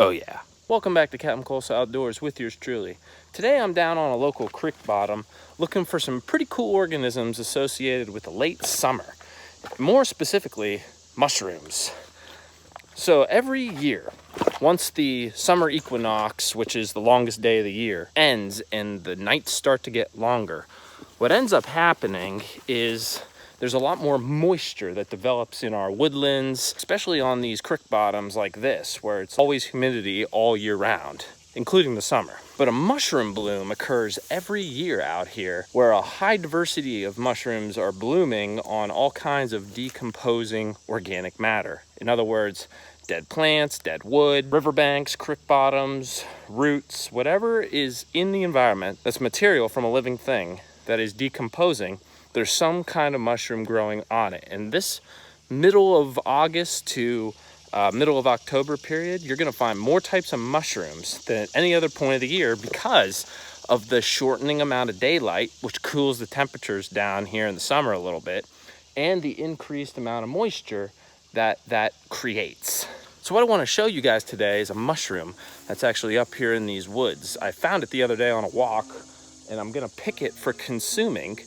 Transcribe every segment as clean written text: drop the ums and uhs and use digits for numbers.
Oh yeah. Welcome back to Captain Coleslaw Outdoors with yours truly. Today I'm down on a local creek bottom looking for some pretty cool organisms associated with the late summer. More specifically, mushrooms. So every year, once the summer equinox, which is the longest day of the year, ends and the nights start to get longer, what ends up happening is there's a lot more moisture that develops in our woodlands, especially on these creek bottoms like this, where it's always humidity all year round, including the summer. But a mushroom bloom occurs every year out here, where a high diversity of mushrooms are blooming on all kinds of decomposing organic matter. In other words, dead plants, dead wood, riverbanks, creek bottoms, roots, whatever is in the environment that's material from a living thing that is decomposing, there's some kind of mushroom growing on it. And this middle of August to middle of October period, you're gonna find more types of mushrooms than at any other point of the year because of the shortening amount of daylight, which cools the temperatures down here in the summer a little bit, and the increased amount of moisture that creates. So what I wanna show you guys today is a mushroom that's actually up here in these woods. I found it the other day on a walk, and I'm gonna pick it for consuming.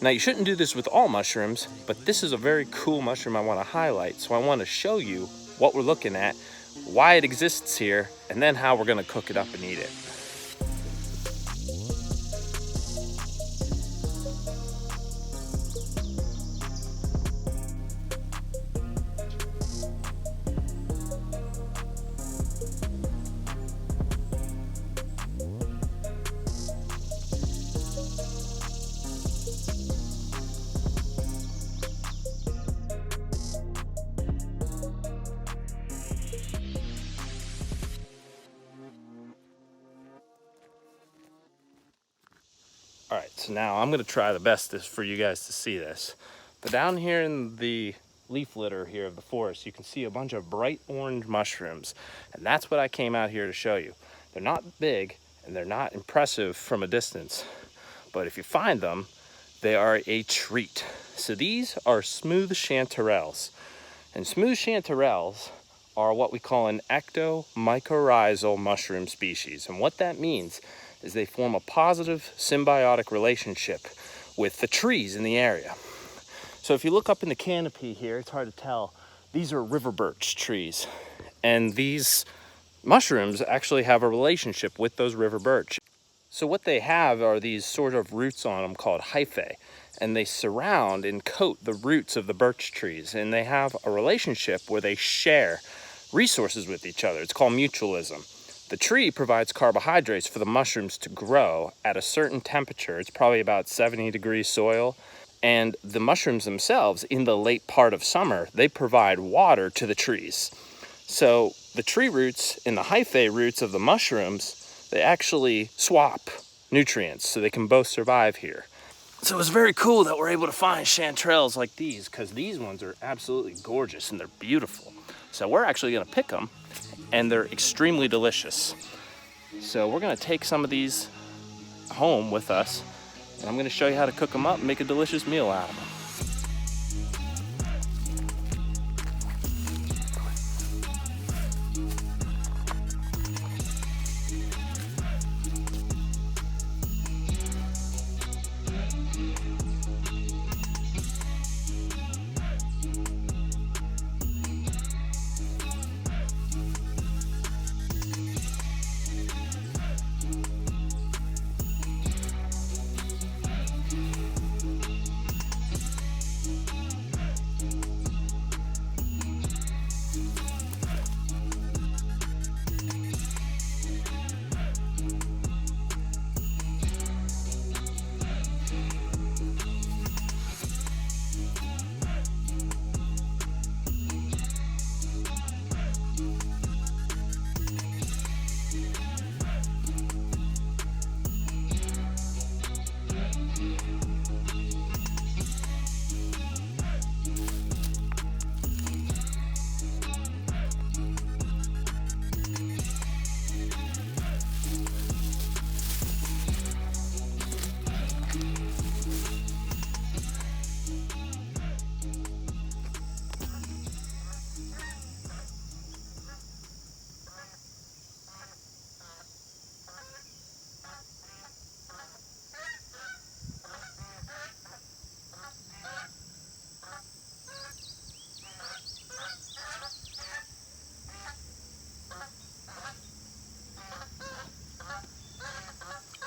Now, you shouldn't do this with all mushrooms, but this is a very cool mushroom I want to highlight. So I want to show you what we're looking at, why it exists here, and then how we're going to cook it up and eat it. All right, so now I'm gonna try the best for you guys to see this. But down here in the leaf litter here of the forest, you can see a bunch of bright orange mushrooms. And that's what I came out here to show you. They're not big and they're not impressive from a distance, but if you find them, they are a treat. So these are smooth chanterelles. And smooth chanterelles are what we call an ectomycorrhizal mushroom species. And what that means is they form a positive symbiotic relationship with the trees in the area. So if you look up in the canopy here, it's hard to tell, these are river birch trees. And these mushrooms actually have a relationship with those river birch. So what they have are these sort of roots on them called hyphae, and they surround and coat the roots of the birch trees, and they have a relationship where they share resources with each other. It's called mutualism. The tree provides carbohydrates for the mushrooms to grow at a certain temperature. It's probably about 70 degrees soil. And the mushrooms themselves, in the late part of summer, they provide water to the trees. So the tree roots and the hyphae roots of the mushrooms, they actually swap nutrients so they can both survive here. So it's very cool that we're able to find chanterelles like these, because these ones are absolutely gorgeous and they're beautiful. So we're actually gonna pick them, and they're extremely delicious. So we're gonna take some of these home with us, and I'm gonna show you how to cook them up and make a delicious meal out of them.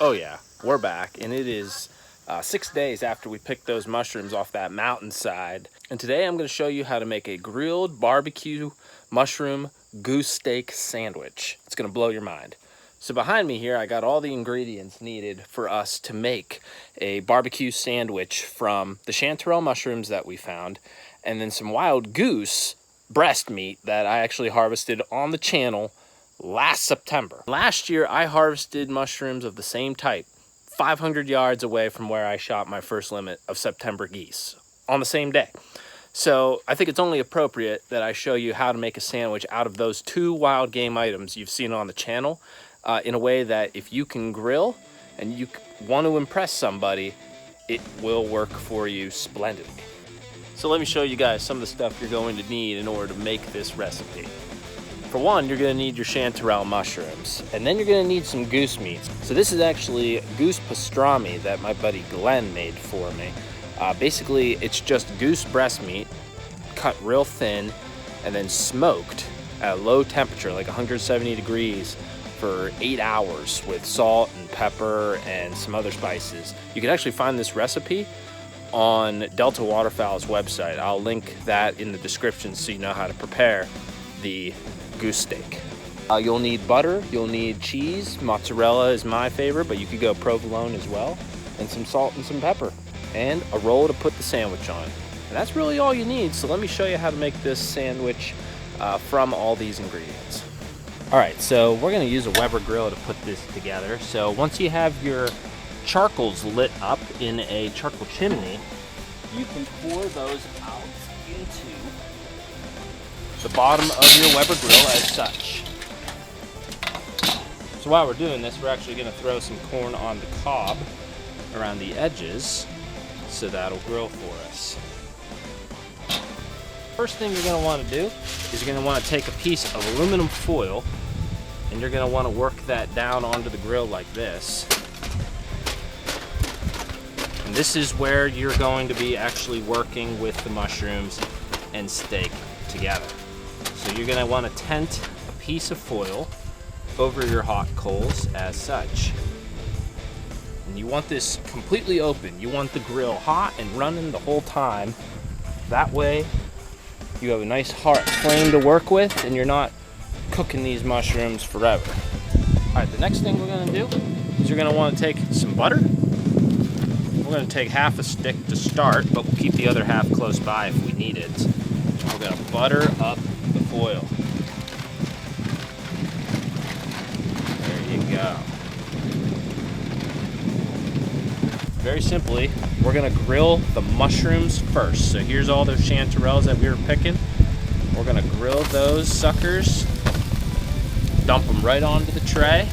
Oh yeah, we're back, and it is 6 days after we picked those mushrooms off that mountainside. And today I'm going to show you how to make a grilled barbecue mushroom goose steak sandwich. It's going to blow your mind. So behind me here, I got all the ingredients needed for us to make a barbecue sandwich from the chanterelle mushrooms that we found, and then some wild goose breast meat that I actually harvested on the channel last September. Last year, I harvested mushrooms of the same type 500 yards away from where I shot my first limit of September geese on the same day. So I think it's only appropriate that I show you how to make a sandwich out of those two wild game items you've seen on the channel in a way that if you can grill and you want to impress somebody, it will work for you splendidly. So let me show you guys some of the stuff you're going to need in order to make this recipe. For one, you're going to need your chanterelle mushrooms, and then you're going to need some goose meat. So this is actually goose pastrami that my buddy Glenn made for me. Basically, it's just goose breast meat, cut real thin, and then smoked at a low temperature, like 170 degrees, for 8 hours with salt and pepper and some other spices. You can actually find this recipe on Delta Waterfowl's website. I'll link that in the description so you know how to prepare the goose steak. You'll need butter, you'll need cheese. Mozzarella is my favorite, but you could go provolone as well, and some salt and some pepper, and a roll to put the sandwich on. And that's really all you need. So let me show you how to make this sandwich from all these ingredients. All right, so we're gonna use a Weber grill to put this together. So once you have your charcoals lit up in a charcoal chimney, you can pour those out into the bottom of your Weber grill as such. So while we're doing this, we're actually going to throw some corn on the cob around the edges, so that'll grill for us. First thing you're going to want to do is you're going to want to take a piece of aluminum foil, and you're going to want to work that down onto the grill like this. And this is where you're going to be actually working with the mushrooms and steak together. So you're going to want to tent a piece of foil over your hot coals as such. And you want this completely open. You want the grill hot and running the whole time. That way you have a nice hot flame to work with and you're not cooking these mushrooms forever. All right, the next thing we're going to do is you're going to want to take some butter. We're going to take half a stick to start, but we'll keep the other half close by if we need it. We're going to butter up the foil. There you go. Very simply, we're going to grill the mushrooms first. So here's all those chanterelles that we were picking. We're going to grill those suckers, dump them right onto the tray,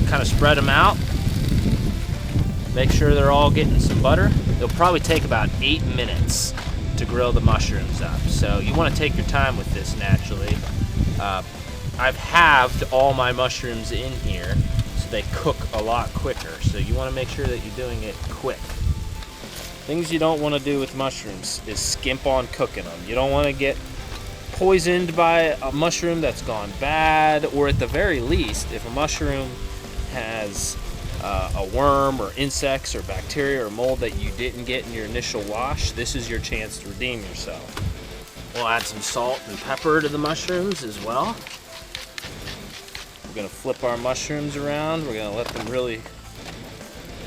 kind of spread them out. Make sure they're all getting some butter. It'll probably take about 8 minutes to grill the mushrooms up. So you want to take your time with this naturally. I've halved all my mushrooms in here so they cook a lot quicker. So you want to make sure that you're doing it quick. Things you don't want to do with mushrooms is skimp on cooking them. You don't want to get poisoned by a mushroom that's gone bad, or at the very least, if a mushroom has a worm or insects or bacteria or mold that you didn't get in your initial wash, this is your chance to redeem yourself. We'll add some salt and pepper to the mushrooms as well. We're going to flip our mushrooms around. We're going to let them really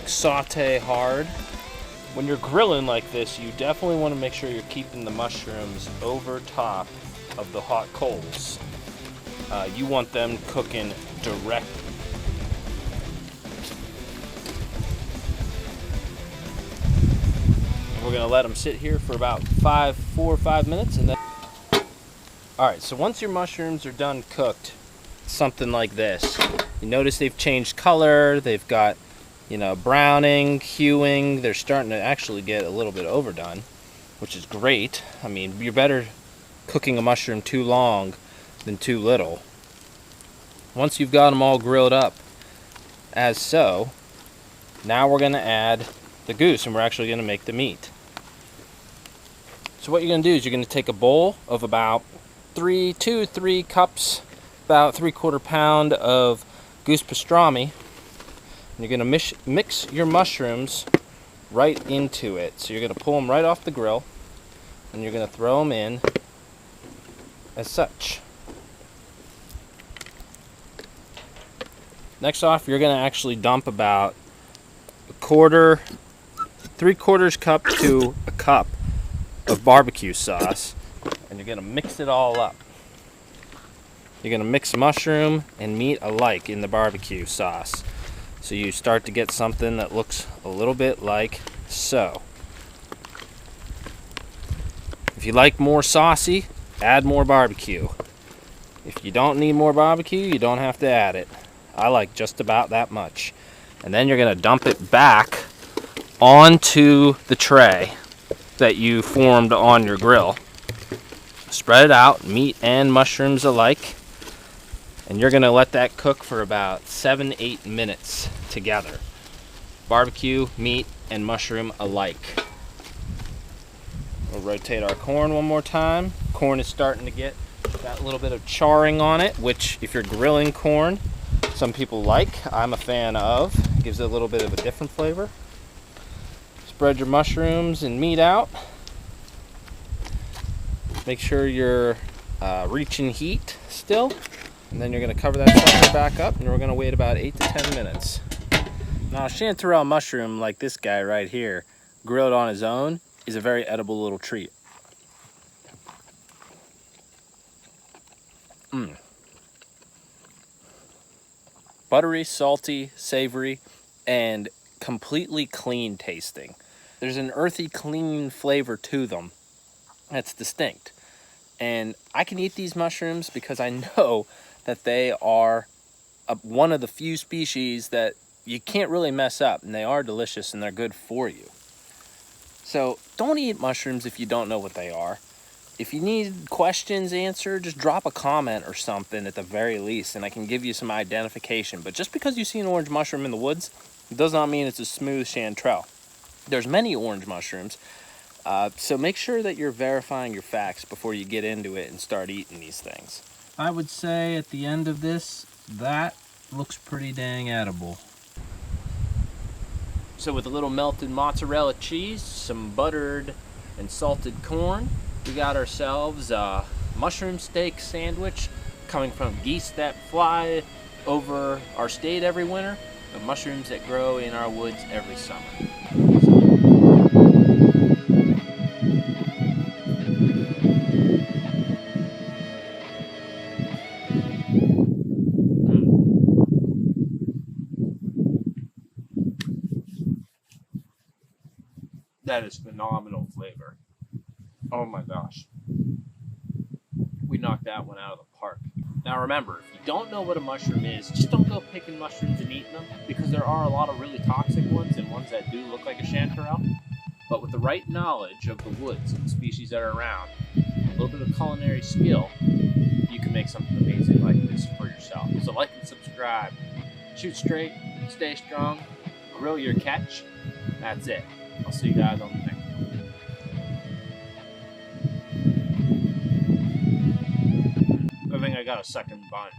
saute hard. When you're grilling like this, you definitely want to make sure you're keeping the mushrooms over top of the hot coals. You want them cooking directly. We're going to let them sit here for about 4 or 5 minutes, and then alright, so once your mushrooms are done cooked, something like this, you notice they've changed color, they've got, you know, browning, hewing, they're starting to actually get a little bit overdone, which is great. I mean, you're better cooking a mushroom too long than too little. Once you've got them all grilled up as so, now we're going to add the goose, and we're actually going to make the meat. So what you're going to do is you're going to take a bowl of about 2 to 3 cups, about 3/4 pound of goose pastrami. You're going to mix your mushrooms right into it. So you're going to pull them right off the grill, and you're going to throw them in as such. Next off, you're going to actually dump about a quarter, 3/4 cup to a cup of barbecue sauce, and you're going to mix it all up. You're going to mix mushroom and meat alike in the barbecue sauce. So you start to get something that looks a little bit like so. If you like more saucy, add more barbecue. If you don't need more barbecue, you don't have to add it. I like just about that much. And then you're going to dump it back onto the tray that you formed on your grill. Spread it out, meat and mushrooms alike. And you're going to let that cook for about 7-8 minutes together. Barbecue, meat, and mushroom alike. We'll rotate our corn one more time. Corn is starting to get that little bit of charring on it, which if you're grilling corn, some people like. I'm a fan of. It gives it a little bit of a different flavor. Spread your mushrooms and meat out. Make sure you're reaching heat still. And then you're going to cover that sucker back up, and we're going to wait about 8 to 10 minutes. Now, a chanterelle mushroom like this guy right here, grilled on his own, is a very edible little treat. Buttery, salty, savory, and completely clean tasting. There's an earthy, clean flavor to them that's distinct. And I can eat these mushrooms because I know that they are one of the few species that you can't really mess up, and they are delicious and they're good for you. So don't eat mushrooms if you don't know what they are. If you need questions answered, just drop a comment or something at the very least, and I can give you some identification. But just because you see an orange mushroom in the woods, it does not mean it's a smooth chanterelle. There's many orange mushrooms, so make sure that you're verifying your facts before you get into it and start eating these things. I would say at the end of this, that looks pretty dang edible. So with a little melted mozzarella cheese, some buttered and salted corn, we got ourselves a mushroom steak sandwich coming from geese that fly over our state every winter, and mushrooms that grow in our woods every summer. That is phenomenal flavor. Oh my gosh. We knocked that one out of the park. Now remember, if you don't know what a mushroom is, just don't go picking mushrooms and eating them, because there are a lot of really toxic ones and ones that do look like a chanterelle. But with the right knowledge of the woods and the species that are around, a little bit of culinary skill, you can make something amazing like this for yourself. So like and subscribe. Shoot straight, stay strong, grill your catch. That's it. I'll see you guys on the next one. I think I got a second bun.